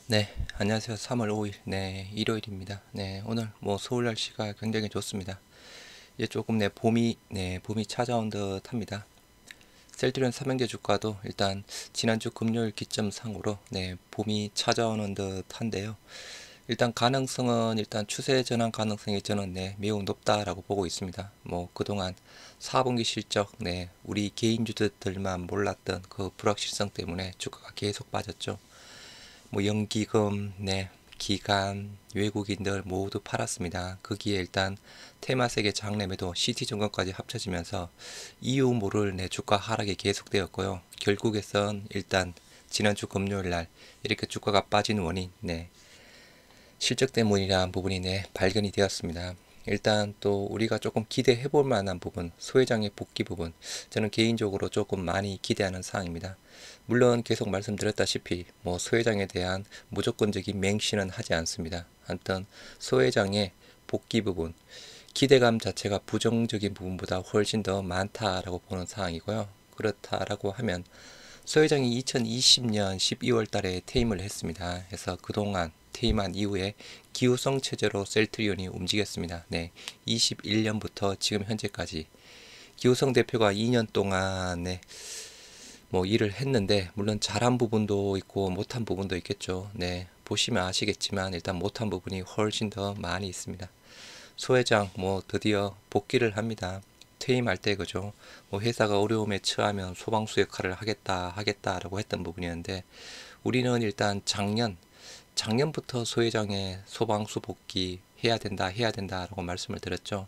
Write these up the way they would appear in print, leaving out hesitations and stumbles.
네, 안녕하세요. 3월 5일, 네, 일요일입니다. 네, 오늘 뭐 서울 날씨가 굉장히 좋습니다. 이제 조금 봄이 찾아온 듯합니다. 셀트리온 삼형제 주가도 일단 지난주 금요일 기점상으로 봄이 찾아오는 듯한데요. 일단 가능성은 일단 추세 전환 가능성이 저는 매우 높다라고 보고 있습니다. 뭐 그동안 4분기 실적, 우리 개인주들만 몰랐던 그 불확실성 때문에 주가가 계속 빠졌죠. 뭐 연기금, 기관, 외국인들 모두 팔았습니다. 거기에 일단 테마색의 장내 매도, CT증권까지 합쳐지면서 이유 모를 주가 하락이 계속되었고요. 결국에선 일단 지난주 금요일 날 이렇게 주가가 빠진 원인, 실적 때문이라는 부분이 발견이 되었습니다. 일단 또 우리가 조금 기대해 볼 만한 부분, 소회장의 복귀 부분, 저는 개인적으로 조금 많이 기대하는 사항입니다. 물론 계속 말씀드렸다시피 뭐 소회장에 대한 무조건적인 맹신은 하지 않습니다. 아무튼 소회장의 복귀 부분, 기대감 자체가 부정적인 부분보다 훨씬 더 많다라고 보는 상황이고요. 그렇다라고 하면 소회장이 2020년 12월 달에 퇴임을 했습니다. 그래서 그동안 퇴임한 이후에 기후성 체제로 셀트리온이 움직였습니다. 21년부터 지금 현재까지 기후성 대표가 2년 동안 뭐 일을 했는데 물론 잘한 부분도 있고 못한 부분도 있겠죠. 보시면 아시겠지만 일단 못한 부분이 훨씬 더 많이 있습니다. 소 회장 뭐 드디어 복귀를 합니다. 퇴임할 때 그죠. 뭐 회사가 어려움에 처하면 소방수 역할을 하겠다라고 했던 부분이었는데 우리는 일단 작년부터 소 회장의 소방수 복귀 해야 된다라고 말씀을 드렸죠.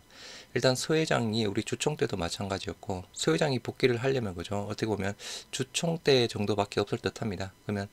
일단 소 회장이 우리 주총 때도 마찬가지였고 소 회장이 복귀를 하려면 그죠. 어떻게 보면 주총 때 정도밖에 없을 듯합니다. 그러면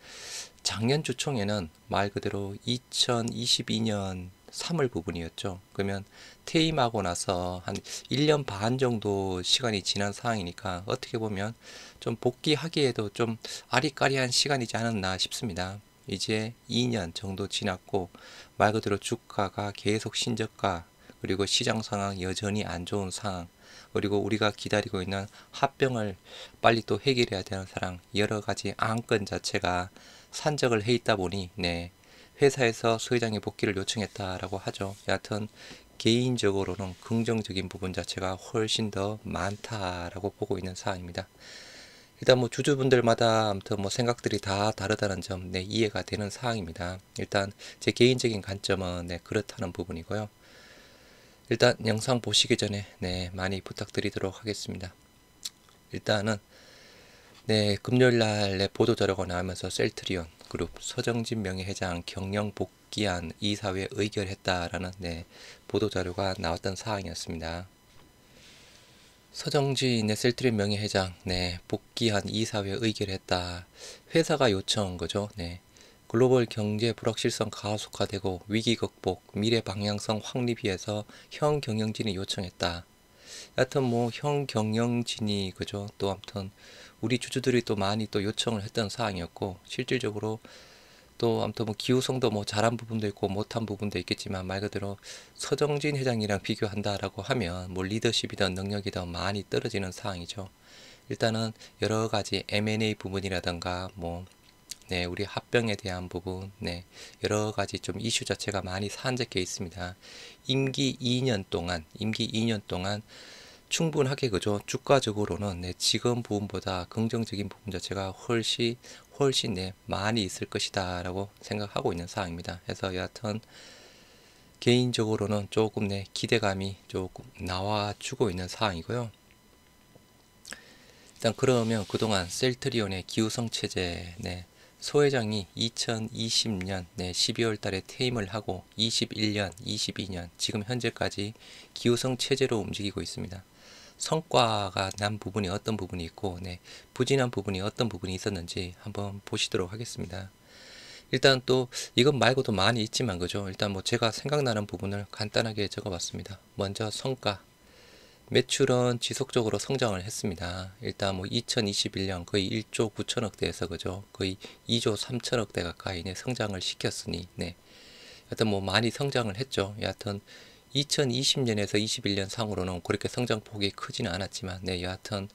작년 주총에는 말 그대로 2022년 3월 부분이었죠. 그러면 퇴임하고 나서 한 1년 반 정도 시간이 지난 상황이니까 어떻게 보면 좀 복귀하기에도 좀 아리까리한 시간이지 않았나 싶습니다. 이제 2년 정도 지났고 말 그대로 주가가 계속 신저가 그리고 시장 상황 여전히 안 좋은 상황 그리고 우리가 기다리고 있는 합병을 빨리 또 해결해야 되는 사람 여러 가지 안건 자체가 산적을 해 있다 보니 회사에서 소회장의 복귀를 요청했다라고 하죠. 여하튼 개인적으로는 긍정적인 부분 자체가 훨씬 더 많다라고 보고 있는 사항입니다. 일단 뭐 주주분들마다 아무튼 뭐 생각들이 다 다르다는 점 이해가 되는 사항입니다. 일단 제 개인적인 관점은 그렇다는 부분이고요. 일단 영상 보시기 전에 많이 부탁드리도록 하겠습니다. 일단은 금요일 날 보도 자료가 나오면서 셀트리온 그룹 서정진 명예회장 경영 복귀안 이사회 의결했다라는 보도 자료가 나왔던 사항이었습니다. 서정진 셀트리온 명예회장 복귀한 이사회 의결했다. 회사가 요청한 거죠. 글로벌 경제 불확실성 가속화되고 위기 극복, 미래 방향성 확립 위해서 형 경영진이 요청했다. 여하튼 뭐 형 경영진이 그죠. 또 아무튼 우리 주주들이 또 많이 또 요청을 했던 사항이었고 실질적으로 또 아무튼 뭐 기후성도 뭐 잘한 부분도 있고 못한 부분도 있겠지만 말 그대로 서정진 회장이랑 비교한다라고 하면 뭐 리더십이든 능력이든 많이 떨어지는 상황이죠. 일단은 여러 가지 M&A 부분이라든가 뭐 우리 합병에 대한 부분, 여러 가지 좀 이슈 자체가 많이 산적해 있습니다. 임기 2년 동안 충분하게 그죠. 주가적으로는 지금 부분보다 긍정적인 부분 자체가 훨씬 많이 있을 것이다라고 생각하고 있는 상황입니다. 그래서 여하튼 개인적으로는 조금 기대감이 조금 나와주고 있는 상황이고요. 일단 그러면 그동안 셀트리온의 기후성 체제 소 회장이 2020년 12월 달에 퇴임을 하고 21년, 22년 지금 현재까지 기후성 체제로 움직이고 있습니다. 성과가 난 부분이 어떤 부분이 있고 부진한 부분이 어떤 부분이 있었는지 한번 보시도록 하겠습니다. 일단 또 이것 말고도 많이 있지만 그죠. 일단 뭐 제가 생각나는 부분을 간단하게 적어봤습니다. 먼저 성과 매출은 지속적으로 성장을 했습니다. 일단 뭐 2021년 거의 1조 9천억대에서 그죠. 거의 2조 3천억대 가까이 성장을 시켰으니 여하튼 뭐 많이 성장을 했죠. 여하튼 2020년에서 21년 상으로는 그렇게 성장폭이 크지는 않았지만 여하튼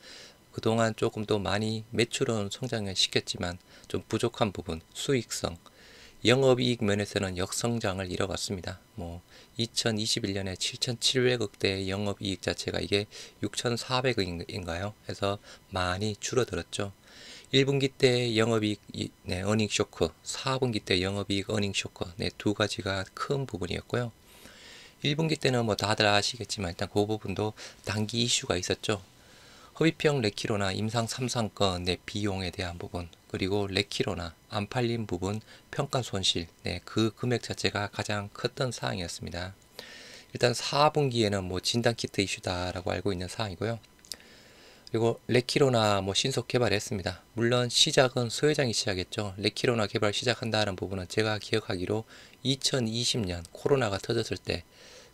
그동안 조금 더 많이 매출은 성장을 시켰지만 좀 부족한 부분 수익성 영업이익 면에서는 역성장을 이뤄갔습니다. 뭐 2021년에 7,700억대의 영업이익 자체가 이게 6,400억인가요? 해서 많이 줄어들었죠. 1분기 때 영업이익 네, 어닝 쇼크, 4분기 때 영업이익 어닝 쇼크 네, 두 가지가 큰 부분이었고요. 1분기 때는 뭐 다들 아시겠지만 일단 그 부분도 단기 이슈가 있었죠. 허위평 레키로나 임상 3상권 내 비용에 대한 부분, 그리고 레키로나 안 팔린 부분 평가 손실, 네, 그 금액 자체가 가장 컸던 사항이었습니다. 일단 4분기에는 뭐 진단 키트 이슈다라고 알고 있는 사항이고요. 그리고 레키로나 뭐 신속 개발했습니다. 물론 시작은 소 회장이 시작했죠. 레키로나 개발 시작한다는 부분은 제가 기억하기로 2020년 코로나가 터졌을 때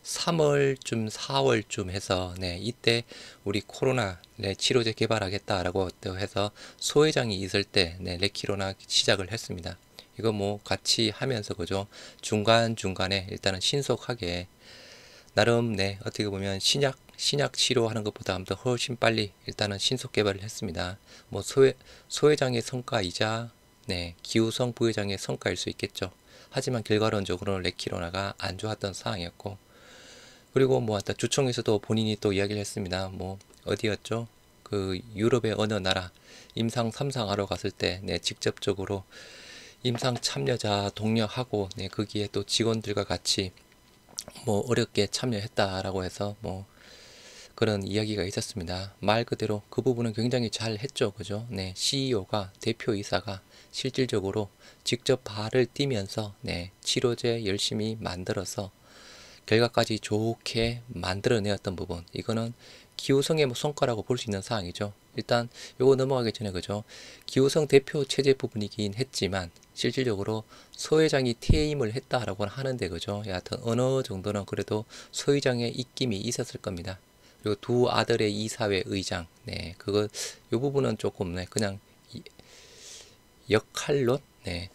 3월쯤 4월쯤 해서 네, 이때 우리 코로나 네, 치료제 개발하겠다라고 해서 소 회장이 있을 때 네, 레키로나 시작을 했습니다. 이거 뭐 같이 하면서 그죠, 중간중간에 일단은 신속하게 나름 네, 어떻게 보면 신약 치료하는 것보다 아무튼 훨씬 빨리 일단은 신속 개발을 했습니다. 뭐 소회장의 성과이자 네, 기우성 부회장의 성과일 수 있겠죠. 하지만 결과론적으로는 레키로나가 안 좋았던 상황이었고, 그리고 뭐 아까 주총에서도 본인이 또 이야기를 했습니다. 뭐 어디였죠? 그 유럽의 어느 나라 임상 3상 하러 갔을 때 네, 직접적으로 임상 참여자 동료하고 네, 거기에 또 직원들과 같이 뭐 어렵게 참여했다라고 해서 뭐 그런 이야기가 있었습니다. 말 그대로 그 부분은 굉장히 잘 했죠. 그죠? 네, CEO가, 대표이사가 실질적으로 직접 발을 띄면서 네, 치료제 열심히 만들어서 결과까지 좋게 만들어내었던 부분, 이거는 기호성의 뭐 성과라고 볼 수 있는 사항이죠. 일단 요거 넘어가기 전에 그죠, 기호성 대표 체제 부분이긴 했지만 실질적으로 소 회장이 퇴임을 했다라고 하는데 그죠, 여하튼 어느 정도는 그래도 소 회장의 입김이 있었을 겁니다. 그리고 두 아들의 이사회 의장, 네, 그거 요 부분은 조금 네, 그냥 역할론, 네,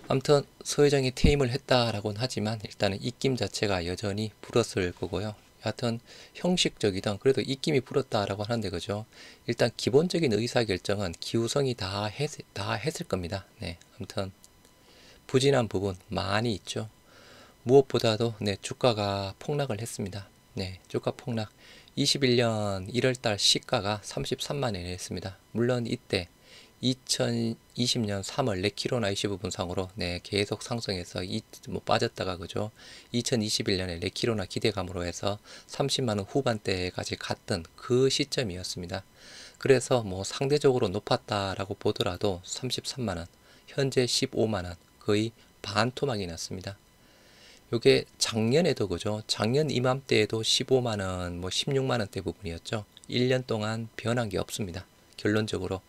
아무튼 소 회장이 퇴임을 했다라고는 하지만 일단은 입김 자체가 여전히 불었을 거고요. 여하튼 형식적이든 그래도 입김이 불었다라고 하는데 그죠, 일단 기본적인 의사결정은 기우성이 다 했을 겁니다. 네, 아무튼 부진한 부분 많이 있죠. 무엇보다도 네, 주가가 폭락을 했습니다. 네, 주가 폭락. 21년 1월달 시가가 33만 원이 했습니다. 물론 이때 2020년 3월 레키로나 이슈 부분상으로 네, 계속 상승해서 뭐 빠졌다가 그죠, 2021년에 레키로나 기대감으로 해서 30만 원 후반대까지 갔던 그 시점이었습니다. 그래서 뭐 상대적으로 높았다라고 보더라도 33만 원, 현재 15만 원, 거의 반토막이 났습니다. 요게 작년에도 그죠, 작년 이맘때에도 15만원 뭐 16만원대 부분이었죠. 1년 동안 변한 게 없습니다. 결론적으로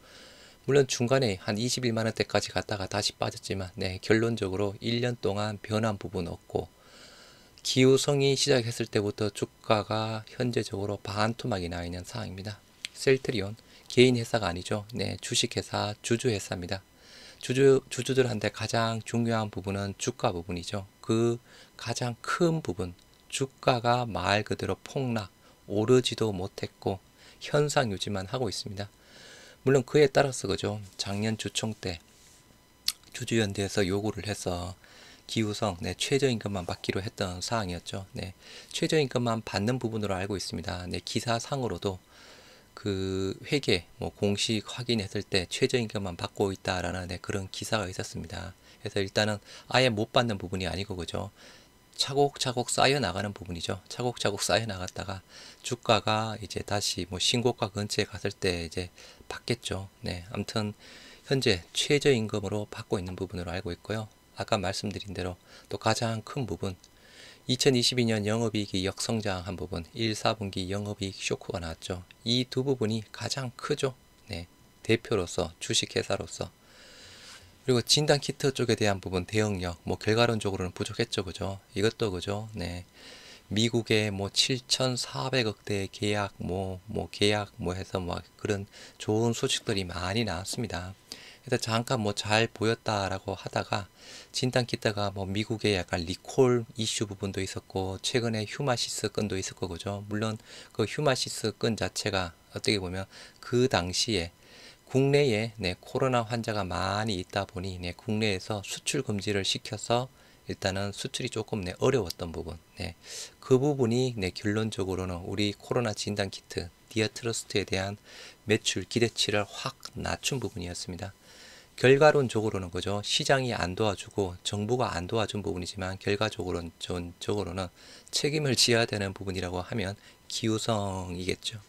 물론 중간에 한 21만원대까지 갔다가 다시 빠졌지만 네, 결론적으로 1년 동안 변한 부분 없고, 기후성이 시작했을 때부터 주가가 현재적으로 반토막이 나 있는 상황입니다. 셀트리온 개인 회사가 아니죠. 네, 주식회사 주주회사입니다. 주주들한테 가장 중요한 부분은 주가 부분이죠. 그 가장 큰 부분, 주가가 말 그대로 폭락, 오르지도 못했고 현상 유지만 하고 있습니다. 물론 그에 따라서 그죠, 작년 주총 때 주주연대에서 요구를 해서 기후성 네, 최저임금만 받기로 했던 사항이었죠. 네, 최저임금만 받는 부분으로 알고 있습니다. 네, 기사상으로도 그 회계 뭐 공식 확인했을 때 최저임금만 받고 있다라는 네, 그런 기사가 있었습니다. 그래서 일단은 아예 못 받는 부분이 아니고 그죠, 차곡차곡 쌓여 나가는 부분이죠. 차곡차곡 쌓여 나갔다가 주가가 이제 다시 뭐 신고가 근처에 갔을 때 이제 받겠죠. 네, 아무튼 현재 최저임금으로 받고 있는 부분으로 알고 있고요. 아까 말씀드린 대로 또 가장 큰 부분, 2022년 영업이익이 역성장한 부분, 1, 4분기 영업이익 쇼크가 나왔죠. 이 두 부분이 가장 크죠. 네, 대표로서, 주식회사로서. 그리고 진단키트 쪽에 대한 부분, 대응력, 뭐 결과론적으로는 부족했죠. 그죠? 이것도 그죠? 네. 미국의 뭐 7,400억대 계약, 계약, 해서 뭐 그런 좋은 소식들이 많이 나왔습니다. 그래서 잠깐 뭐 잘 보였다라고 하다가 진단키트가 뭐 미국의 약간 리콜 이슈 부분도 있었고 최근에 휴마시스 건도 있었고 그죠. 물론 그 휴마시스 건 자체가 어떻게 보면 그 당시에 국내에 코로나 환자가 많이 있다 보니 국내에서 수출 금지를 시켜서 일단은 수출이 조금 어려웠던 부분, 그 부분이 결론적으로는 우리 코로나 진단 키트 디아트러스트에 대한 매출 기대치를 확 낮춘 부분이었습니다. 결과론적으로는 그죠, 시장이 안 도와주고 정부가 안 도와준 부분이지만 결과적으로는 책임을 지어야 되는 부분이라고 하면 기후성이겠죠.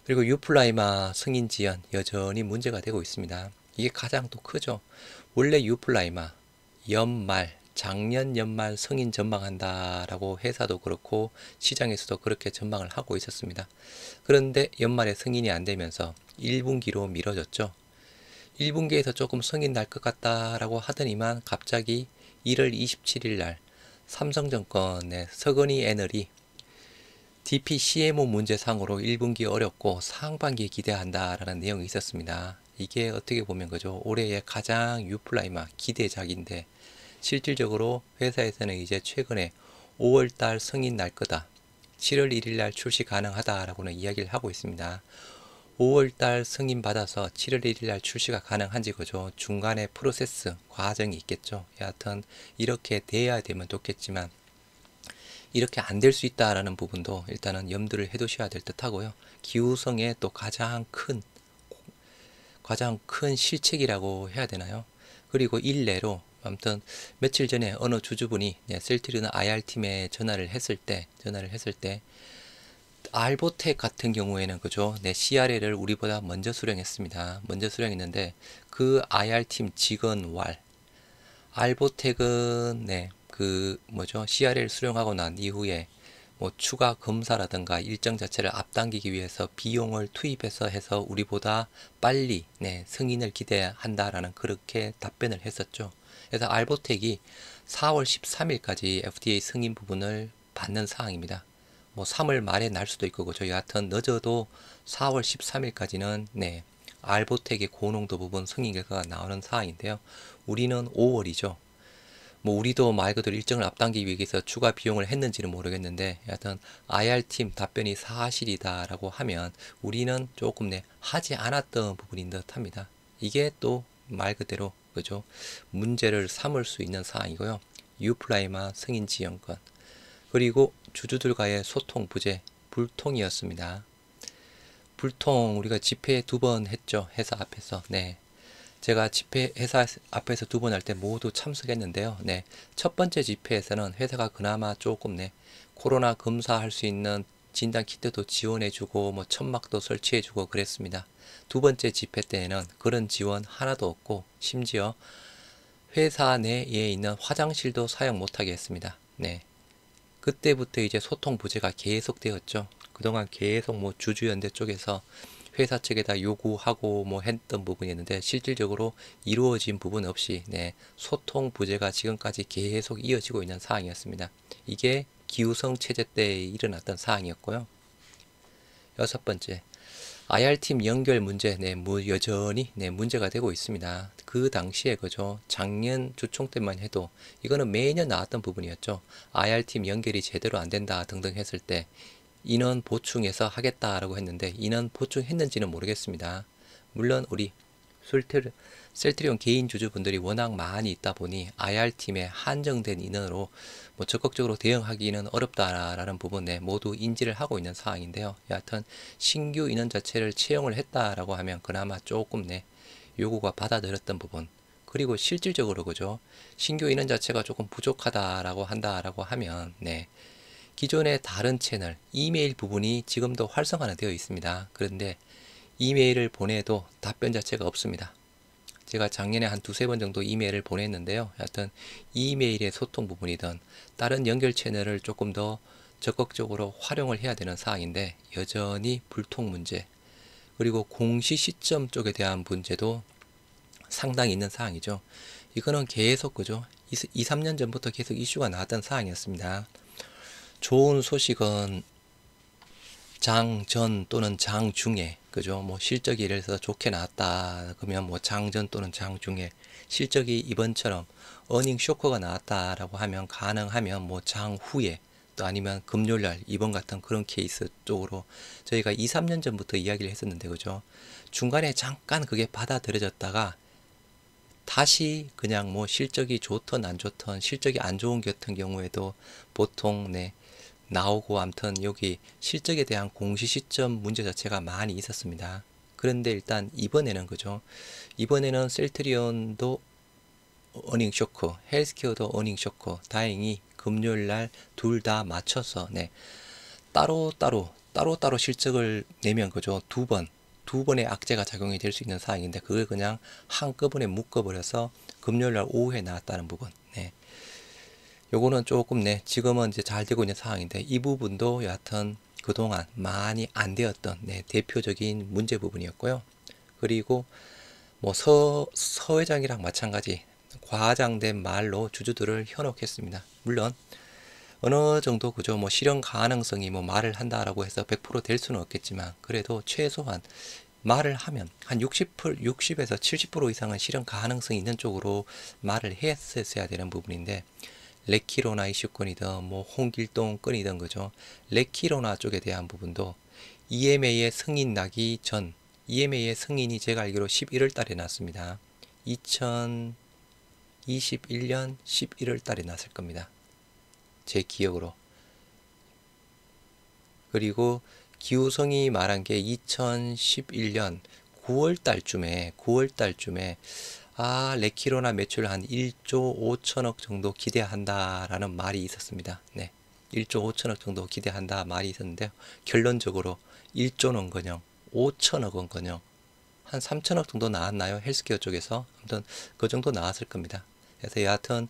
그리고 유플라이마 승인 지연 여전히 문제가 되고 있습니다. 이게 가장 또 크죠. 원래 유플라이마 작년 연말 승인 전망한다라고 회사도 그렇고 시장에서도 그렇게 전망을 하고 있었습니다. 그런데 연말에 승인이 안 되면서 1분기로 미뤄졌죠. 1분기에서 조금 승인 날 것 같다라고 하더니만 갑자기 1월 27일 날 삼성증권의 서건희 애널이 DPCMO 문제상으로 1분기 어렵고 상반기에 기대한다라는 내용이 있었습니다. 이게 어떻게 보면 그죠, 올해의 가장 유플라이마 기대작인데 실질적으로 회사에서는 이제 최근에 5월달 승인 날 거다, 7월 1일 날 출시 가능하다라고는 이야기를 하고 있습니다. 5월달 승인 받아서 7월 1일 날 출시가 가능한지 그죠, 중간에 프로세스 과정이 있겠죠. 여하튼 이렇게 돼야 되면 좋겠지만 이렇게 안 될 수 있다라는 부분도 일단은 염두를 해두셔야 될 듯 하고요. 기후성의 또 가장 큰 실책이라고 해야 되나요? 그리고 일례로 아무튼 며칠 전에 어느 주주분이 셀트리온 IR팀에 전화를 했을 때 알보텍 같은 경우에는 그죠, CRL을 우리보다 먼저 수령했습니다. 먼저 수령했는데 그 IR팀 직원 알보텍은 CRL 수령하고 난 이후에 뭐 추가 검사라든가 일정 자체를 앞당기기 위해서 비용을 투입해서 해서 우리보다 빨리 승인을 기대한다라는 그렇게 답변을 했었죠. 그래서 알보텍이 4월 13일까지 FDA 승인 부분을 받는 사항입니다. 뭐 3월 말에 날 수도 있고 그죠. 여하튼 늦어도 4월 13일까지는 알보텍의 고농도 부분 승인 결과가 나오는 사항인데요. 우리는 5월이죠. 뭐 우리도 말 그대로 일정을 앞당기기 위해서 추가 비용을 했는지는 모르겠는데 여하튼 IR팀 답변이 사실이다라고 하면 우리는 조금 하지 않았던 부분인 듯 합니다. 이게 또 말 그대로 그죠, 문제를 삼을 수 있는 사항이고요. 유플라이마 승인 지연권, 그리고 주주들과의 소통 부재, 불통이었습니다. 불통 우리가 집회 2번 했죠. 회사 앞에서. 제가 집회 회사 앞에서 2번 할 때 모두 참석했는데요. 첫 번째 집회에서는 회사가 그나마 조금 코로나 검사할 수 있는 진단 키트도 지원해주고 뭐 천막도 설치해주고 그랬습니다. 두 번째 집회 때에는 그런 지원 하나도 없고 심지어 회사 내에 있는 화장실도 사용 못하게 했습니다. 그때부터 이제 소통 부재가 계속되었죠. 그동안 계속 뭐 주주연대 쪽에서 회사 측에다 요구하고 뭐 했던 부분이었는데 실질적으로 이루어진 부분 없이 소통 부재가 지금까지 계속 이어지고 있는 상황이었습니다. 이게 기후성 체제 때 일어났던 사항이었고요. 6번째, IR팀 연결 문제, 여전히 문제가 되고 있습니다. 그 당시에 그죠, 작년 주총 때만 해도 이거는 매년 나왔던 부분이었죠. IR팀 연결이 제대로 안 된다 등등 했을 때 인원 보충해서 하겠다라고 했는데 인원 보충했는지는 모르겠습니다. 물론 우리 셀트리온 개인 주주분들이 워낙 많이 있다 보니 IR팀에 한정된 인원으로 뭐 적극적으로 대응하기는 어렵다라는 부분에 모두 인지를 하고 있는 상황인데요. 여하튼 신규 인원 자체를 채용을 했다라고 하면 그나마 조금 요구가 받아들였던 부분, 그리고 실질적으로 그죠, 신규 인원 자체가 조금 부족하다라고 한다라고 하면 기존의 다른 채널 이메일 부분이 지금도 활성화는 되어 있습니다. 그런데 이메일을 보내도 답변 자체가 없습니다. 제가 작년에 한 2-3번 정도 이메일을 보냈는데요. 하여튼 이메일의 소통 부분이든 다른 연결 채널을 조금 더 적극적으로 활용을 해야 되는 사항인데 여전히 불통 문제, 그리고 공시 시점 쪽에 대한 문제도 상당히 있는 사항이죠. 이거는 계속 그죠, 2-3년 전부터 계속 이슈가 나왔던 사항이었습니다. 좋은 소식은 장전 또는 장중에 그죠, 뭐 실적이 예를 들어서 좋게 나왔다 그러면 뭐 장전 또는 장중에, 실적이 이번처럼 어닝 쇼크가 나왔다라고 하면 가능하면 뭐 장후에 또 아니면 금요일날 입원 같은 그런 케이스 쪽으로 저희가 2, 3년 전부터 이야기를 했었는데 그죠? 중간에 잠깐 그게 받아들여졌다가 다시 그냥 뭐 실적이 좋던 안 좋던 실적이 안 좋은 같은 경우에도 보통 나오고 아무튼 여기 실적에 대한 공시 시점 문제 자체가 많이 있었습니다. 그런데 일단 이번에는 그죠? 이번에는 셀트리온도 어닝 쇼크, 헬스케어도 어닝 쇼크. 다행히 금요일 날 둘 다 맞춰서 따로따로 실적을 내면 그죠? 두 번의 악재가 작용이 될 수 있는 사항인데 그걸 그냥 한꺼번에 묶어버려서 금요일 날 오후에 나왔다는 부분. 요거는 조금 지금은 이제 잘 되고 있는 상황인데 이 부분도 여하튼 그동안 많이 안 되었던 대표적인 문제 부분이었고요. 그리고 뭐 서 회장이랑 마찬가지 과장된 말로 주주들을 현혹했습니다. 물론 어느 정도 그죠 뭐 실현 가능성이 뭐 말을 한다라고 해서 100% 될 수는 없겠지만 그래도 최소한 말을 하면 한 60에서 70% 이상은 실현 가능성이 있는 쪽으로 말을 했었어야 되는 부분인데 레키로나 이슈권이든 뭐 홍길동 건이든 그죠. 레키로나 쪽에 대한 부분도 EMA의 승인 나기 전 EMA의 승인이 제가 알기로 11월 달에 났습니다. 2021년 11월 달에 났을 겁니다. 제 기억으로. 그리고 기우성이 말한 게 2011년 9월 달쯤에 레키로나 매출 한 1조 5천억 정도 기대한다라는 말이 있었습니다. 1조 5천억 정도 기대한다 말이 있었는데 결론적으로 1조는커녕 5천억은커녕 한 3천억 정도 나왔나요? 헬스케어 쪽에서 아무튼 그 정도 나왔을 겁니다. 그래서 여하튼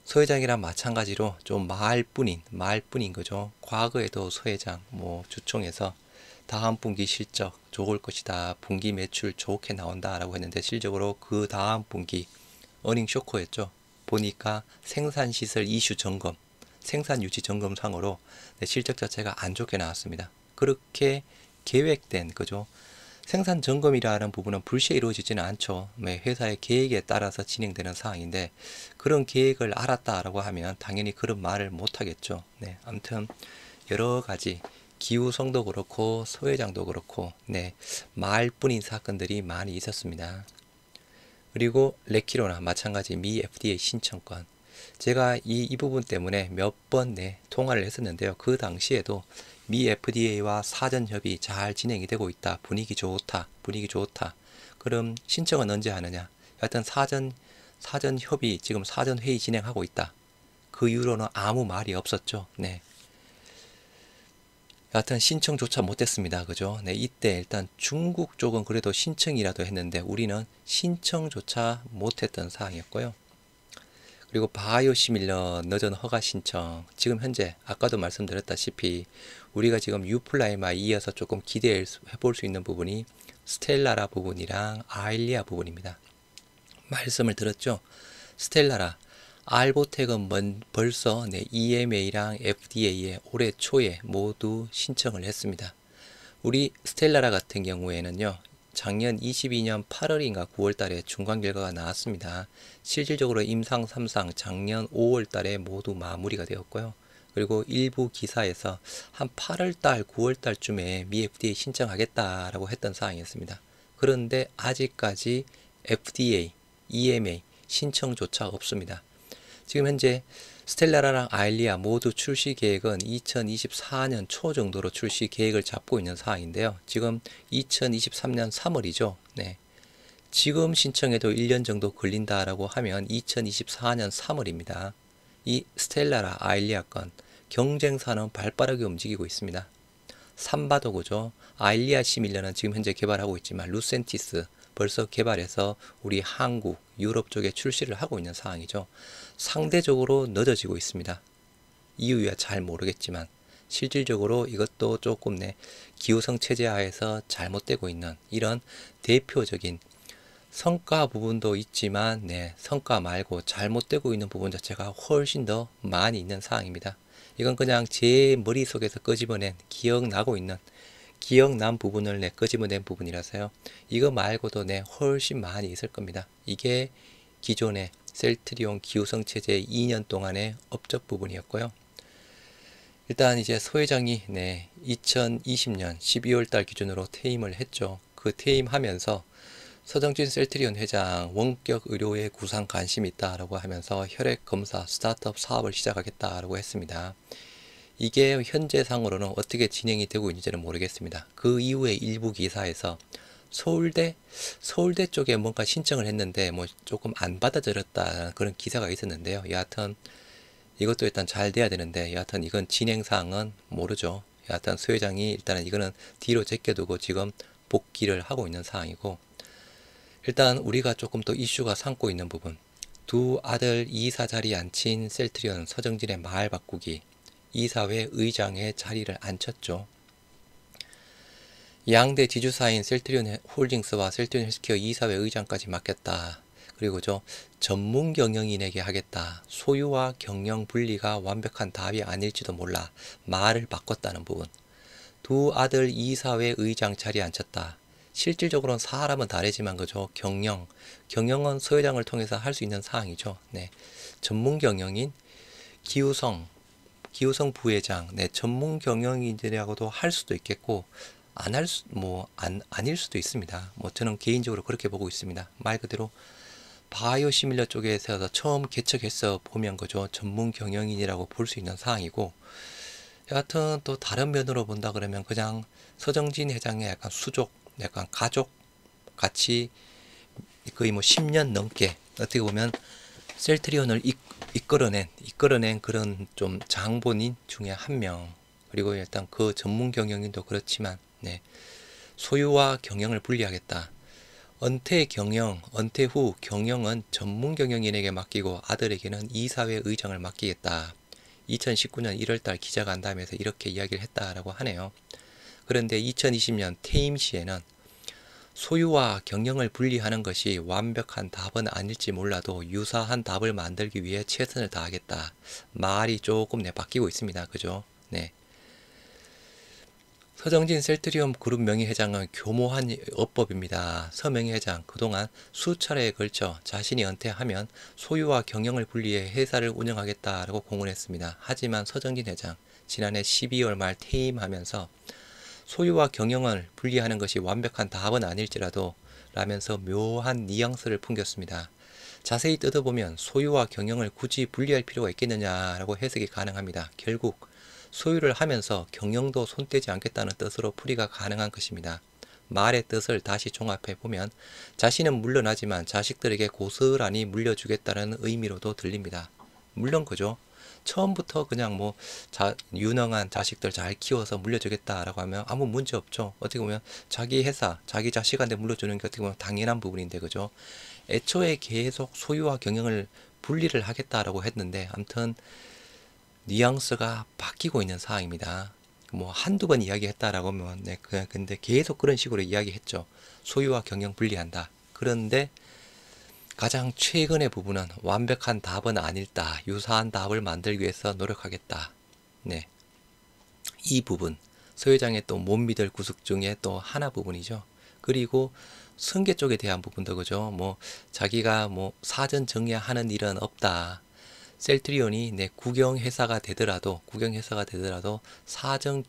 서 회장이랑 마찬가지로 좀 말뿐인 거죠. 과거에도 서 회장 뭐 주총에서 다음 분기 실적 좋을 것이다. 분기 매출 좋게 나온다라고 했는데 실적으로 그 다음 분기 어닝 쇼크였죠. 보니까 생산시설 이슈 점검, 생산 유지 점검 상으로 실적 자체가 안 좋게 나왔습니다. 그렇게 계획된 거죠. 생산 점검이라는 부분은 불시에 이루어지지는 않죠. 회사의 계획에 따라서 진행되는 사항인데 그런 계획을 알았다라고 하면 당연히 그런 말을 못 하겠죠. 아무튼 여러 가지 기우성도 그렇고 서 회장도 그렇고 말뿐인 사건들이 많이 있었습니다. 그리고 레키로나 마찬가지 미 FDA 신청권 제가 이 부분 때문에 몇 번 통화를 했었는데요. 그 당시에도 미 FDA와 사전 협의 잘 진행이 되고 있다. 분위기 좋다. 그럼 신청은 언제 하느냐? 하여튼 사전 협의 지금 사전 회의 진행하고 있다. 그 이후로는 아무 말이 없었죠. 여하튼 신청조차 못했습니다. 그죠? 이때 일단 중국 쪽은 그래도 신청이라도 했는데 우리는 신청조차 못했던 사항이었고요. 그리고 바이오시밀러 너전 허가 신청 지금 현재 아까도 말씀드렸다시피 우리가 지금 유플라이마 이어서 조금 기대해 볼 수 있는 부분이 스텔라라 부분이랑 아일리아 부분입니다. 말씀을 들었죠? 스텔라라 알보텍은 벌써 EMA랑 FDA에 올해 초에 모두 신청을 했습니다. 우리 스텔라라 같은 경우에는요. 작년 22년 8월인가 9월 달에 중간 결과가 나왔습니다. 실질적으로 임상 3상 작년 5월 달에 모두 마무리가 되었고요. 그리고 일부 기사에서 한 8월 달, 9월 달쯤에 미 FDA 신청하겠다라고 했던 사항이었습니다. 그런데 아직까지 FDA, EMA 신청조차 없습니다. 지금 현재 스텔라라랑 아일리아 모두 출시 계획은 2024년 초 정도로 출시 계획을 잡고 있는 상황인데요. 지금 2023년 3월이죠. 지금 신청해도 1년 정도 걸린다라고 하면 2024년 3월입니다. 이 스텔라라 아일리아 건 경쟁사는 발빠르게 움직이고 있습니다. 삼바도 그죠. 아일리아 시밀러는 지금 현재 개발하고 있지만 루센티스 벌써 개발해서 우리 한국, 유럽 쪽에 출시를 하고 있는 상황이죠. 상대적으로 늦어지고 있습니다. 이유야 잘 모르겠지만 실질적으로 이것도 조금 기후성 체제 하에서 잘못되고 있는 이런 대표적인 성과 부분도 있지만 성과 말고 잘못되고 있는 부분 자체가 훨씬 더 많이 있는 사항입니다. 이건 그냥 제 머릿속에서 끄집어낸 기억난 부분을 끄집어낸 부분이라서요. 이거 말고도 훨씬 많이 있을 겁니다. 이게 기존의 셀트리온 기후성 체제 2년 동안의 업적 부분이었고요. 일단 이제 소 회장이 2020년 12월 달 기준으로 퇴임을 했죠. 그 퇴임하면서 서정진 셀트리온 회장 원격 의료에 구상 관심이 있다라고 하면서 혈액 검사 스타트업 사업을 시작하겠다라고 했습니다. 이게 현재 상으로는 어떻게 진행이 되고 있는지는 모르겠습니다. 그 이후에 일부 기사에서 서울대 쪽에 뭔가 신청을 했는데 뭐 조금 안 받아들였다 그런 기사가 있었는데요. 여하튼 이것도 일단 잘 돼야 되는데 여하튼 이건 진행 사항은 모르죠. 여하튼 수 회장이 일단은 이거는 뒤로 제껴두고 지금 복귀를 하고 있는 상황이고, 일단 우리가 조금 더 이슈가 삼고 있는 부분, 두 아들 이사 자리에 앉힌 셀트리온 서정진의 말 바꾸기, 이사회 의장의 자리를 앉혔죠. 양대 지주사인 셀트리온 홀딩스와 셀트리온 헬스케어 이사회 의장까지 맡겼다. 그리고 전문 경영인에게 하겠다. 소유와 경영 분리가 완벽한 답이 아닐지도 몰라. 말을 바꿨다는 부분. 두 아들 이사회 의장 자리에 앉혔다. 실질적으로는 사람은 다르지만 경영은 소 회장을 통해서 할 수 있는 사항이죠. 네. 전문 경영인 기우성 부회장, 전문 경영인들하고도 할 수도 있겠고, 아닐 수도 있습니다. 저는 개인적으로 그렇게 보고 있습니다. 말 그대로 바이오 시밀러 쪽에서 처음 개척해서 보면 전문 경영인이라고 볼 수 있는 사항이고, 여하튼 또 다른 면으로 본다 그러면 그냥 서정진 회장의 약간 수족, 약간 가족 같이 거의 10년 넘게 어떻게 보면 셀트리온을 이끌어낸 그런 좀 장본인 중에 한 명. 그리고 일단 그 전문 경영인도 그렇지만, 소유와 경영을 분리하겠다. 은퇴 후 경영은 전문 경영인에게 맡기고 아들에게는 이사회 의장을 맡기겠다. 2019년 1월달 기자간담회에서 이렇게 이야기를 했다라고 하네요. 그런데 2020년 퇴임 시에는 소유와 경영을 분리하는 것이 완벽한 답은 아닐지 몰라도 유사한 답을 만들기 위해 최선을 다하겠다. 말이 조금 바뀌고 있습니다. 그죠? 네. 서정진 셀트리온 그룹 명의회장은 교모한 어법입니다. 서 명의회장 그동안 수차례에 걸쳐 자신이 은퇴하면 소유와 경영을 분리해 회사를 운영하겠다라고 공언했습니다. 하지만 서정진 회장 지난해 12월 말 퇴임하면서 소유와 경영을 분리하는 것이 완벽한 답은 아닐지라도 라면서 묘한 뉘앙스를 풍겼습니다. 자세히 뜯어보면 소유와 경영을 굳이 분리할 필요가 있겠느냐라고 해석이 가능합니다. 결국 소유를 하면서 경영도 손대지 않겠다는 뜻으로 풀이가 가능한 것입니다. 말의 뜻을 다시 종합해 보면 자신은 물러나지만 자식들에게 고스란히 물려주겠다는 의미로도 들립니다. 물론 그죠. 처음부터 그냥 유능한 자식들 잘 키워서 물려주겠다라고 하면 아무 문제 없죠. 어떻게 보면 자기 회사, 자기 자식한테 물려주는 게 어떻게 보면 당연한 부분인데, 그죠. 애초에 계속 소유와 경영을 분리를 하겠다라고 했는데, 아무튼 뉘앙스가 바뀌고 있는 상황입니다. 한두 번 이야기했다라고 하면, 근데 계속 그런 식으로 이야기했죠. 소유와 경영 분리한다. 그런데 가장 최근의 부분은 완벽한 답은 아닐다. 유사한 답을 만들기 위해서 노력하겠다. 이 부분, 서 회장의 또 못 믿을 구석 중에 또 하나 부분이죠. 그리고 승계 쪽에 대한 부분도 그죠. 자기가 사전 정리하는 일은 없다. 셀트리온이 국영회사가 되더라도 사전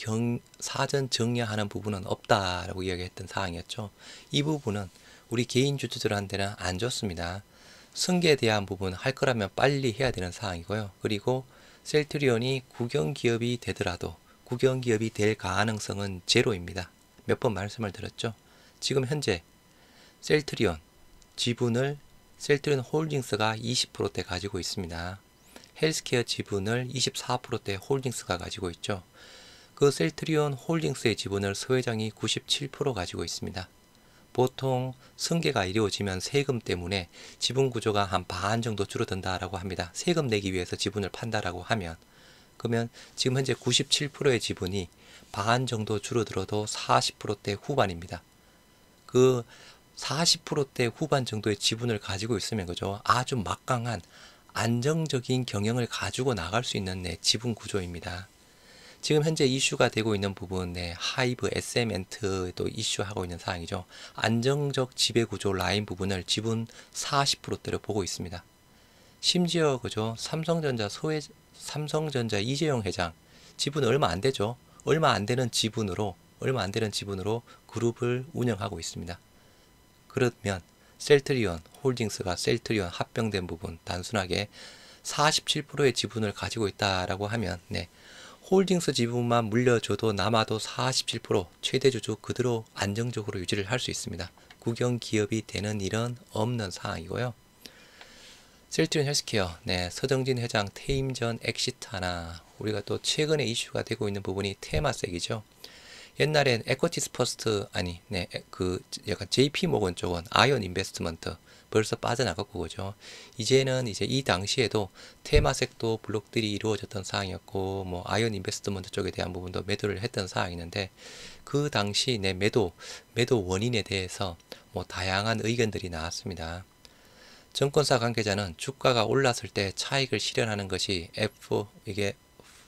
정리하는 부분은 없다라고 이야기했던 사항이었죠. 이 부분은 우리 개인 주주들한테는 안 좋습니다. 승계에 대한 부분 할 거라면 빨리 해야 되는 사항이고요. 그리고 셀트리온이 국영기업이 될 가능성은 제로입니다. 몇 번 말씀을 드렸죠. 지금 현재 셀트리온 지분을 셀트리온 홀딩스가 20%대 가지고 있습니다. 헬스케어 지분을 24%대 홀딩스가 가지고 있죠. 그 셀트리온 홀딩스의 지분을 서 회장이 97% 가지고 있습니다. 보통 승계가 이루어지면 세금 때문에 지분 구조가 한 반 정도 줄어든다라고 합니다. 세금 내기 위해서 지분을 판다라고 하면, 그러면 지금 현재 97%의 지분이 반 정도 줄어들어도 40%대 후반입니다. 그 40%대 후반 정도의 지분을 가지고 있으면 그죠, 아주 막강한 안정적인 경영을 가지고 나갈 수 있는 지분 구조입니다. 지금 현재 이슈가 되고 있는 부분, 하이브, SM엔트도 이슈하고 있는 사항이죠. 안정적 지배구조 라인 부분을 지분 40%대로 보고 있습니다. 심지어 그죠, 삼성전자 이재용 회장 지분 얼마 안 되죠. 얼마 안 되는 지분으로 그룹을 운영하고 있습니다. 그러면 셀트리온 홀딩스가 셀트리온 합병된 부분 단순하게 47%의 지분을 가지고 있다라고 하면 홀딩스 지분만 물려줘도 남아도 47% 최대 주주 그대로 안정적으로 유지를 할 수 있습니다. 국영 기업이 되는 일은 없는 상황이고요. 셀트리온 헬스케어, 서정진 회장 퇴임 전 엑시트 하나. 우리가 또 최근에 이슈가 되고 있는 부분이 테마섹이죠. 옛날엔 에쿼티스 퍼스트 약간 JP 모건 쪽은 아이언 인베스트먼트 벌써 빠져나갔고 그죠. 이제는 이 당시에도 테마섹도 블록들이 이루어졌던 상황이었고 뭐 아이언 인베스트먼트 쪽에 대한 부분도 매도를 했던 상황이었는데 그 당시 매도 원인에 대해서 뭐 다양한 의견들이 나왔습니다. 증권사 관계자는 주가가 올랐을 때 차익을 실현하는 것이 이게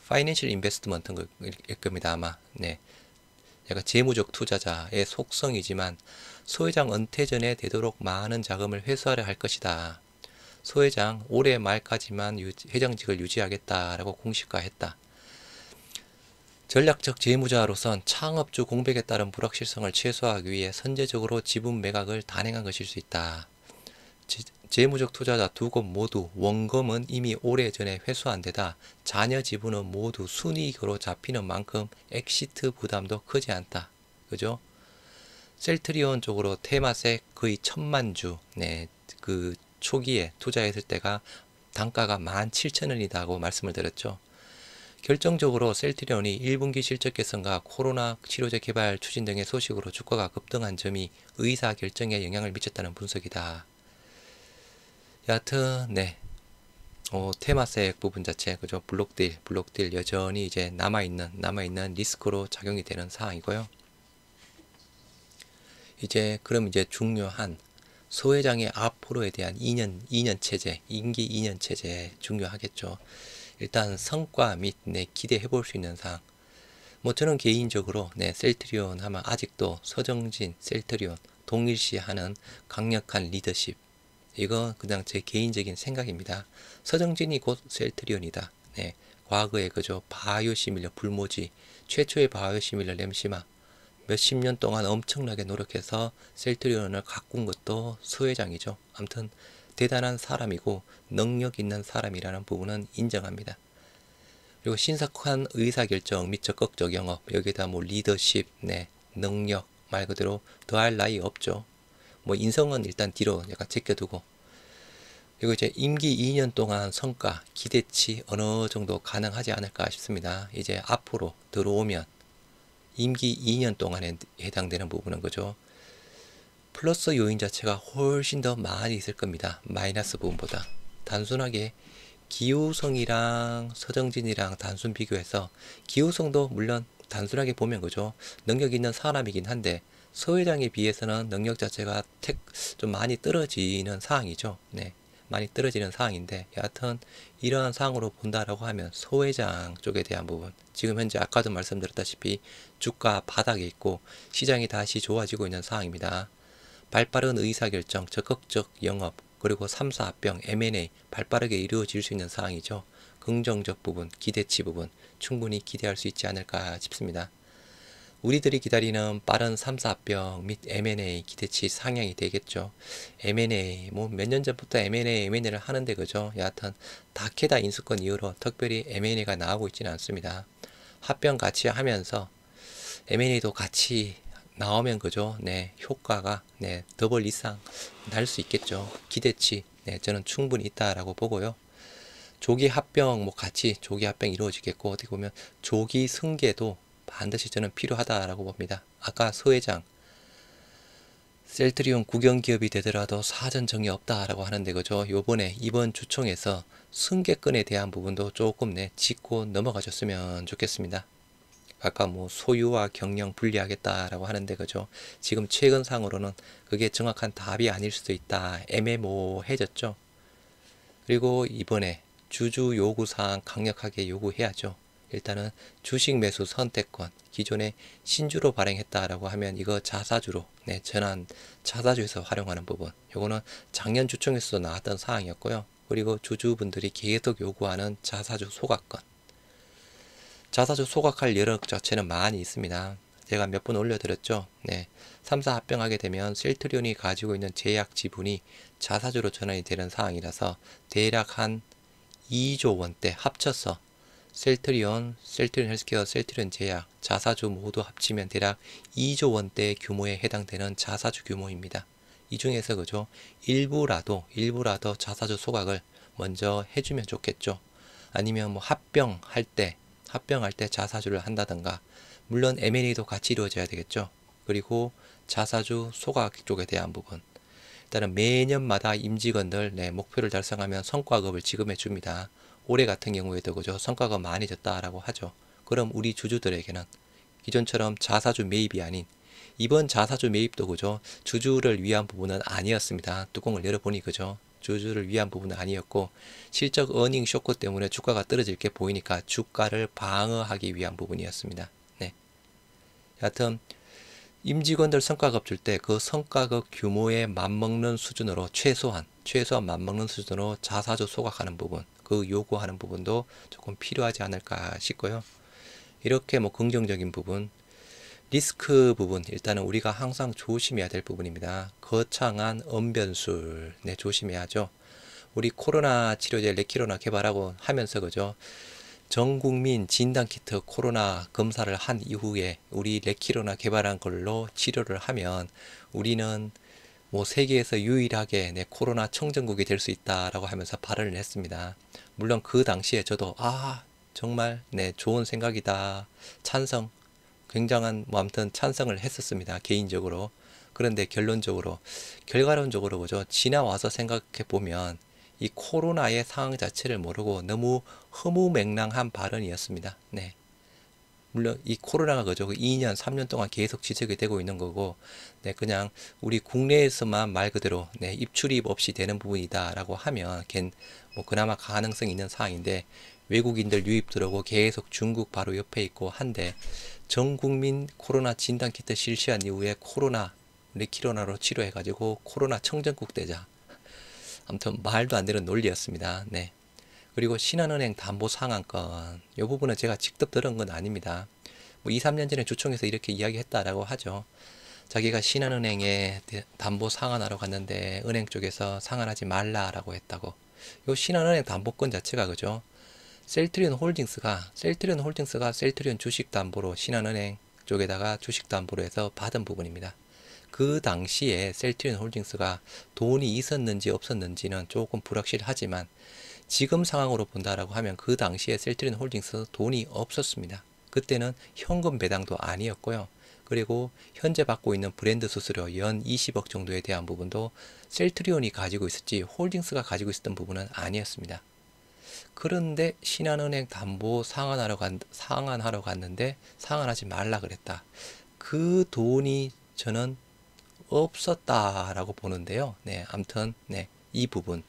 파이낸셜 인베스트먼트일 겁니다 아마. 약간 재무적 투자자의 속성이지만 소회장 은퇴 전에 되도록 많은 자금을 회수하려 할 것이다. 소회장 올해 말까지만 회장직을 유지하겠다라고 공식화했다. 전략적 재무자로선 창업주 공백에 따른 불확실성을 최소화하기 위해 선제적으로 지분 매각을 단행한 것일 수 있다. 재무적 투자자 두 곳 모두 원금은 이미 오래전에 회수한 데다 자녀 지분은 모두 순이익으로 잡히는 만큼 엑시트 부담도 크지 않다. 그죠? 셀트리온 쪽으로 테마색 거의 1000만 주, 그 초기에 투자했을 때가 단가가 17,000원이다고 말씀을 드렸죠. 결정적으로 셀트리온이 1분기 실적 개선과 코로나 치료제 개발 추진 등의 소식으로 주가가 급등한 점이 의사 결정에 영향을 미쳤다는 분석이다. 여하튼 테마색 부분 자체 그죠. 블록딜 여전히 이제 남아있는 리스크로 작용이 되는 상황이고요. 그럼 이제 중요한 소회장의 앞으로에 대한 2년 체제, 임기 2년 체제 중요하겠죠. 일단 성과 및 기대해 볼 수 있는 사항. 뭐 저는 개인적으로 셀트리온 하면 아직도 서정진 셀트리온 동일시하는 강력한 리더십. 이거 그냥 제 개인적인 생각입니다. 서정진이 곧 셀트리온이다. 과거에 그죠. 바이오시밀러 불모지 최초의 바이오시밀러 램시마 몇십 년 동안 엄청나게 노력해서 셀트리온을 가꾼 것도 소회장이죠. 아무튼 대단한 사람이고 능력 있는 사람이라는 부분은 인정합니다. 그리고 신속한 의사결정 및 적극적 영업 여기에다 뭐 리더십, 능력 말 그대로 더할 나위 없죠. 뭐 인성은 일단 뒤로 약간 제껴두고 그리고 이제 임기 2년 동안 성과 기대치 어느 정도 가능하지 않을까 싶습니다. 이제 앞으로 들어오면 임기 2년 동안에 해당되는 부분은 그죠. 플러스 요인 자체가 훨씬 더 많이 있을 겁니다. 마이너스 부분보다. 단순하게 기후성이랑 서정진이랑 단순 비교해서 기후성도 물론 단순하게 보면 그죠. 능력 있는 사람이긴 한데 소회장에 비해서는 능력 자체가 좀 많이 떨어지는 상황이죠. 많이 떨어지는 상황인데 여하튼 이러한 상황으로 본다라고 하면 소회장 쪽에 대한 부분 지금 현재 아까도 말씀드렸다시피 주가 바닥에 있고 시장이 다시 좋아지고 있는 상황입니다. 발빠른 의사결정, 적극적 영업 그리고 3사 합병, M&A 발빠르게 이루어질 수 있는 상황이죠. 긍정적 부분, 기대치 부분 충분히 기대할 수 있지 않을까 싶습니다. 우리들이 기다리는 빠른 3사 합병 및 M&A 기대치 상향이 되겠죠. M&A 뭐 몇 년 전부터 M&A를 하는데 그죠. 여하튼 다케다 인수권 이후로 특별히 M&A가 나오고 있지는 않습니다. 합병 같이 하면서 M&A도 같이 나오면 그죠. 효과가 더블 이상 날 수 있겠죠. 기대치 저는 충분히 있다라고 보고요. 조기 합병 뭐 같이 조기 합병 이루어지겠고 어떻게 보면 조기 승계도 반드시 저는 필요하다라고 봅니다. 아까 소회장 셀트리온 국영기업이 되더라도 사전 정의 없다라고 하는데 그죠. 이번 주총에서 승계권에 대한 부분도 조금 짚고 넘어가줬으면 좋겠습니다. 아까 뭐 소유와 경영 분리하겠다라고 하는데 그죠. 지금 최근 상으로는 그게 정확한 답이 아닐 수도 있다. 애매모호해졌죠. 그리고 이번에 주주 요구사항 강력하게 요구해야죠. 일단은 주식 매수 선택권 기존에 신주로 발행했다라고 하면 이거 자사주로 전환 자사주에서 활용하는 부분 요거는 작년 주총에서도 나왔던 사항이었고요. 그리고 주주분들이 계속 요구하는 자사주 소각권 자사주 소각할 여력 자체는 많이 있습니다. 제가 몇 번 올려드렸죠. 네. 3사 합병하게 되면 셀트리온이 가지고 있는 제약 지분이 자사주로 전환이 되는 상황이라서 대략 한 2조 원대 합쳐서 셀트리온, 셀트리온 헬스케어, 셀트리온 제약, 자사주 모두 합치면 대략 2조 원대 규모에 해당되는 자사주 규모입니다. 이 중에서 그죠? 일부라도 자사주 소각을 먼저 해주면 좋겠죠. 아니면 뭐 합병할 때 자사주를 한다든가, 물론 M&A도 같이 이루어져야 되겠죠. 그리고 자사주 소각 쪽에 대한 부분, 일단은 매년마다 임직원들 목표를 달성하면 성과급을 지급해 줍니다. 올해 같은 경우에도 그죠, 성과급 많이 졌다라고 하죠. 그럼 우리 주주들에게는 기존처럼 자사주 매입이 아닌, 이번 자사주 매입도 그죠, 주주를 위한 부분은 아니었습니다. 뚜껑을 열어보니 그죠, 주주를 위한 부분은 아니었고, 실적 어닝 쇼크 때문에 주가가 떨어질 게 보이니까 주가를 방어하기 위한 부분이었습니다. 네. 여하튼 임직원들 성과급 줄 때 그 성과급 규모에 맞먹는 수준으로 최소한 맞먹는 수준으로 자사주 소각하는 부분, 그 요구하는 부분도 조금 필요하지 않을까 싶고요. 이렇게 뭐 긍정적인 부분, 리스크 부분, 일단은 우리가 항상 조심해야 될 부분입니다. 거창한 언변술, 조심해야죠. 우리 코로나 치료제 레키로나 개발하고 하면서 그죠, 전 국민 진단키트 코로나 검사를 한 이후에 우리 레키로나 개발한 걸로 치료를 하면 우리는 뭐 세계에서 유일하게 코로나 청정국이 될 수 있다라고 하면서 발언을 했습니다. 물론 그 당시에 저도 정말 좋은 생각이다, 찬성, 굉장한 뭐 아무튼 찬성을 했었습니다, 개인적으로. 그런데 결과론적으로 그죠, 지나와서 생각해 보면 이 코로나의 상황 자체를 모르고 너무 허무맹랑한 발언이었습니다. 네. 물론 이 코로나가 그죠, 2년, 3년 동안 계속 지속이 되고 있는 거고, 그냥 우리 국내에서만 말 그대로 입출입 없이 되는 부분이다라고 하면 뭐 그나마 가능성이 있는 상황인데, 외국인들 유입 들어오고 계속 중국 바로 옆에 있고 한데, 전 국민 코로나 진단키트 실시한 이후에 코로나 레키로나로 치료해가지고 코로나 청정국 되자. 아무튼 말도 안 되는 논리였습니다. 네. 그리고 신한은행 담보 상한건, 이 부분은 제가 직접 들은 건 아닙니다. 뭐 2, 3년 전에 주총에서 이렇게 이야기했다라고 하죠. 자기가 신한은행에 담보 상환하러 갔는데 은행 쪽에서 상환하지 말라라고 했다고. 요 신한은행 담보권 자체가 그죠, 셀트리온 홀딩스가 셀트리온 주식 담보로 신한은행 쪽에다가 주식 담보로 해서 받은 부분입니다. 그 당시에 셀트리온 홀딩스가 돈이 있었는지 없었는지는 조금 불확실하지만, 지금 상황으로 본다라고 하면 그 당시에 셀트리온 홀딩스 돈이 없었습니다. 그때는 현금 배당도 아니었고요. 그리고 현재 받고 있는 브랜드 수수료 연 20억 정도에 대한 부분도 셀트리온이 가지고 있었지 홀딩스가 가지고 있었던 부분은 아니었습니다. 그런데 신한은행 담보 상환하러 갔는데 상환하지 말라 그랬다. 그 돈이 저는 없었다라고 보는데요. 아무튼 이 부분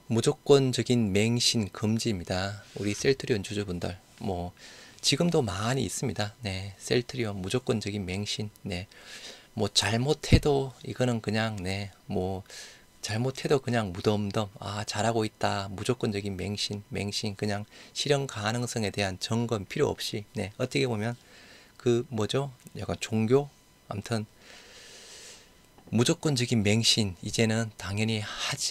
무조건적인 맹신 금지입니다. 우리 셀트리온 주주분들 뭐 지금도 많이 있습니다. 셀트리온 무조건적인 맹신. 뭐 잘못해도 이거는 그냥 뭐 잘못해도 그냥 무덤덤 잘하고 있다, 무조건적인 맹신 그냥 실현 가능성에 대한 점검 필요 없이 어떻게 보면 그 뭐죠, 약간 종교, 아무튼 무조건적인 맹신 이제는 당연히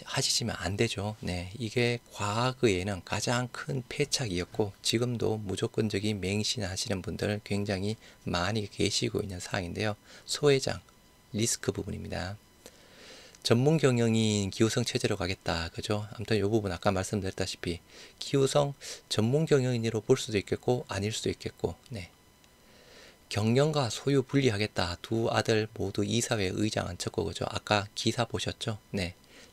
하시면 안 되죠. 이게 과거에는 가장 큰 패착이었고 지금도 무조건적인 맹신 하시는 분들 굉장히 많이 계시고 있는 상황인데요. 소회장 리스크 부분입니다. 전문 경영인 기후성 체제로 가겠다, 그죠? 아무튼 이 부분 아까 말씀드렸다시피 기후성 전문 경영인으로 볼 수도 있겠고 아닐 수도 있겠고, 경영과 소유 분리하겠다. 두 아들 모두 이사회 의장 앉혔고, 그죠? 아까 기사 보셨죠?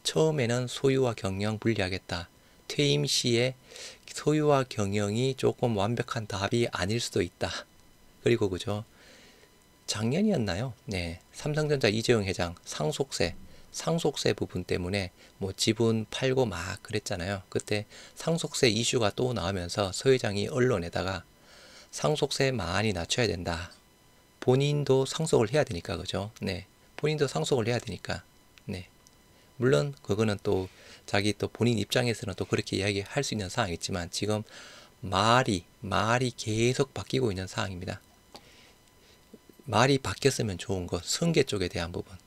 처음에는 소유와 경영 분리하겠다. 퇴임 시에 소유와 경영이 조금 완벽한 답이 아닐 수도 있다. 그리고 그죠, 작년이었나요? 삼성전자 이재용 회장 상속세 부분 때문에 뭐 지분 팔고 막 그랬잖아요. 그때 상속세 이슈가 또 나오면서 서 회장이 언론에다가 상속세 많이 낮춰야 된다. 본인도 상속을 해야 되니까, 그죠? 본인도 상속을 해야 되니까. 물론 그거는 또 자기 또 본인 입장에서는 또 그렇게 이야기할 수 있는 상황이지만, 지금 말이 계속 바뀌고 있는 상황입니다. 말이 바뀌었으면 좋은 것, 승계 쪽에 대한 부분.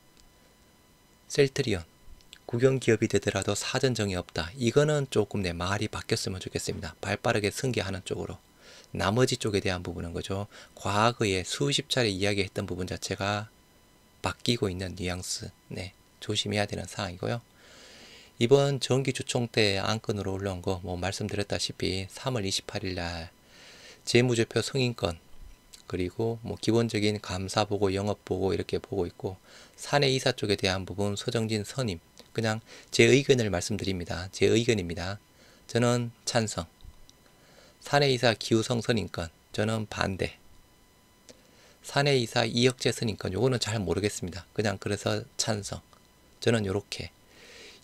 셀트리온, 국영기업이 되더라도 사전정이 없다. 이거는 조금 내 말이 바뀌었으면 좋겠습니다. 발빠르게 승계하는 쪽으로. 나머지 쪽에 대한 부분은 그죠. 과거에 수십 차례 이야기했던 부분 자체가 바뀌고 있는 뉘앙스. 네, 조심해야 되는 상황이고요. 이번 정기주총 때 안건으로 올라온 거 뭐 말씀드렸다시피 3월 28일 날 재무제표 승인권 그리고 뭐 기본적인 감사보고 영업보고 이렇게 보고 있고 사내이사 쪽에 대한 부분 서정진 선임 그냥 제 의견을 말씀드립니다. 제 의견입니다. 저는 찬성. 사내이사 기우성 선임권 저는 반대. 사내이사 이혁재 선임권 요거는 잘 모르겠습니다. 그냥 그래서 찬성. 저는 요렇게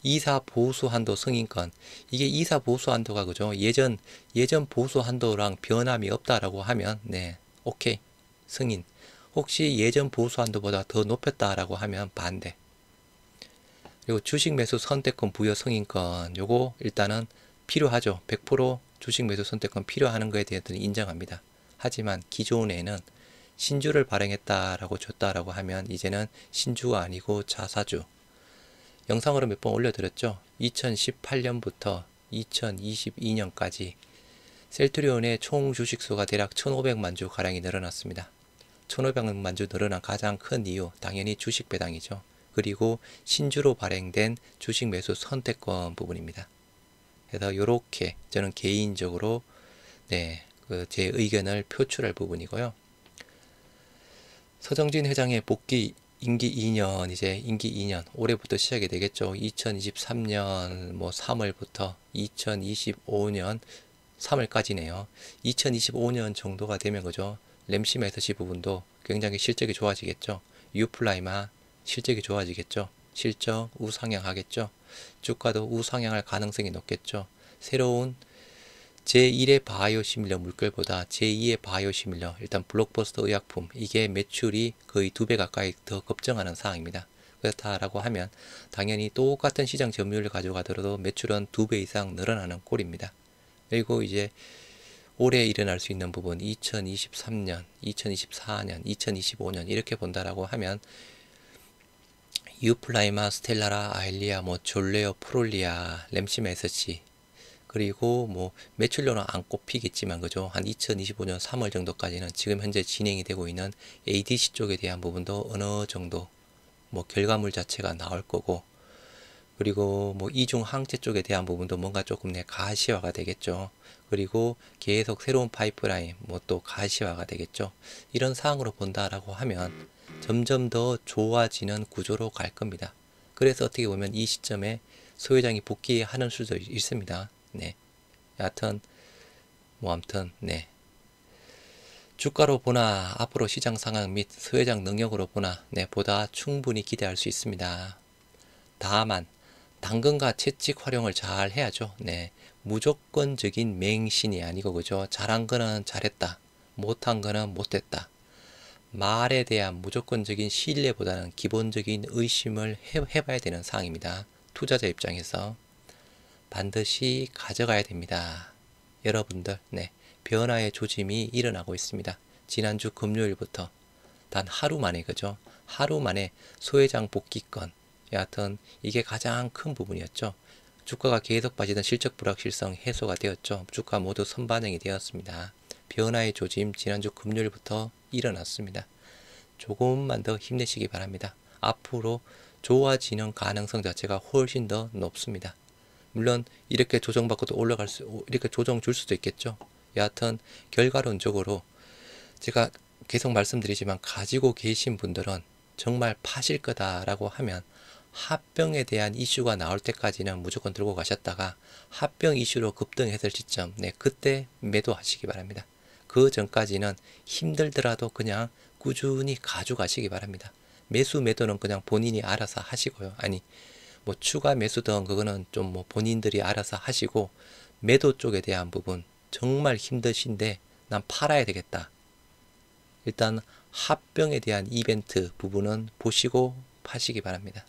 이사 보수 한도 승인권 이게 이사 보수 한도가 그죠 예전 보수 한도랑 변함이 없다라고 하면 네 오케이 승인 혹시 예전 보수 한도보다 더 높였다라고 하면 반대. 그리고 주식 매수 선택권 부여 승인권 요거 일단은 필요하죠. 100% 주식 매수 선택권 필요하는 거에 대해서는 인정합니다. 하지만 기존에는 신주를 발행했다라고 줬다라고 하면 이제는 신주가 아니고 자사주. 영상으로 몇 번 올려드렸죠. 2018년부터 2022년까지 셀트리온의 총 주식수가 대략 1500만 주 가량이 늘어났습니다. 1500만 주 늘어난 가장 큰 이유 당연히 주식 배당이죠. 그리고 신주로 발행된 주식 매수 선택권 부분입니다. 그래서 이렇게 저는 개인적으로 네, 제 의견을 표출할 부분이고요. 서정진 회장의 복귀 임기 2년 이제 임기 2년 올해부터 시작이 되겠죠. 2023년 뭐 3월부터 2025년 3월까지네요. 2025년 정도가 되면 그죠. 램시 메서시 부분도 굉장히 실적이 좋아지겠죠. 유플라이마 실적이 좋아지겠죠. 실적 우상향 하겠죠. 주가도 우상향할 가능성이 높겠죠. 새로운 제1의 바이오시밀러 물결보다 제2의 바이오시밀러 일단 블록버스터 의약품 이게 매출이 거의 2배 가까이 더 급증하는 상황입니다. 그렇다라고 하면 당연히 똑같은 시장 점유율을 가져가더라도 매출은 2배 이상 늘어나는 꼴입니다. 그리고 이제 올해 일어날 수 있는 부분 2023년, 2024년, 2025년 이렇게 본다라고 하면 유플라이마, 스텔라라, 아일리아, 뭐 졸레오, 프롤리아, 램시메스치 그리고 뭐 매출료는 안 꼽히겠지만 그죠 한 2025년 3월 정도까지는 지금 현재 진행이 되고 있는 ADC 쪽에 대한 부분도 어느 정도 뭐 결과물 자체가 나올 거고 그리고 뭐 이중 항체 쪽에 대한 부분도 뭔가 조금 가시화가 되겠죠. 그리고 계속 새로운 파이프라인 뭐 또 가시화가 되겠죠. 이런 상황으로 본다라고 하면 점점 더 좋아지는 구조로 갈 겁니다. 그래서 어떻게 보면 이 시점에 소 회장이 복귀하는 수도 있습니다. 네. 여하튼 뭐 아무튼 네. 주가로 보나 앞으로 시장 상황 및 소 회장 능력으로 보나 네 보다 충분히 기대할 수 있습니다. 다만 당근과 채찍 활용을 잘 해야죠. 네. 무조건적인 맹신이 아니고 그죠. 잘한 거는 잘했다. 못한 거는 못했다. 말에 대한 무조건적인 신뢰보다는 기본적인 의심을 해봐야 되는 상황입니다. 투자자 입장에서 반드시 가져가야 됩니다. 여러분들 네. 변화의 조짐이 일어나고 있습니다. 지난주 금요일부터 단 하루 만에 그죠. 하루 만에 소회장 복귀권 여하튼 이게 가장 큰 부분이었죠. 주가가 계속 빠지던 실적 불확실성 해소가 되었죠. 주가 모두 선반영이 되었습니다. 변화의 조짐 지난주 금요일부터 일어났습니다. 조금만 더 힘내시기 바랍니다. 앞으로 좋아지는 가능성 자체가 훨씬 더 높습니다. 물론 이렇게 조정받고도 이렇게 조정 줄 수도 있겠죠. 여하튼 결과론적으로 제가 계속 말씀드리지만 가지고 계신 분들은 정말 파실 거다라고 하면 합병에 대한 이슈가 나올 때까지는 무조건 들고 가셨다가 합병 이슈로 급등했을 시점 네 그때 매도하시기 바랍니다. 그 전까지는 힘들더라도 그냥 꾸준히 가져가시기 바랍니다. 매수 매도는 그냥 본인이 알아서 하시고요. 아니 뭐 추가 매수든 그거는 좀 뭐 본인들이 알아서 하시고 매도 쪽에 대한 부분 정말 힘드신데 난 팔아야 되겠다. 일단 합병에 대한 이벤트 부분은 보시고 파시기 바랍니다.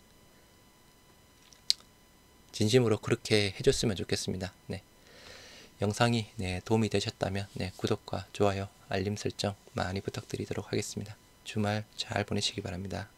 진심으로 그렇게 해줬으면 좋겠습니다. 네. 영상이 네, 도움이 되셨다면 네, 구독과 좋아요, 알림 설정 많이 부탁드리도록 하겠습니다. 주말 잘 보내시기 바랍니다.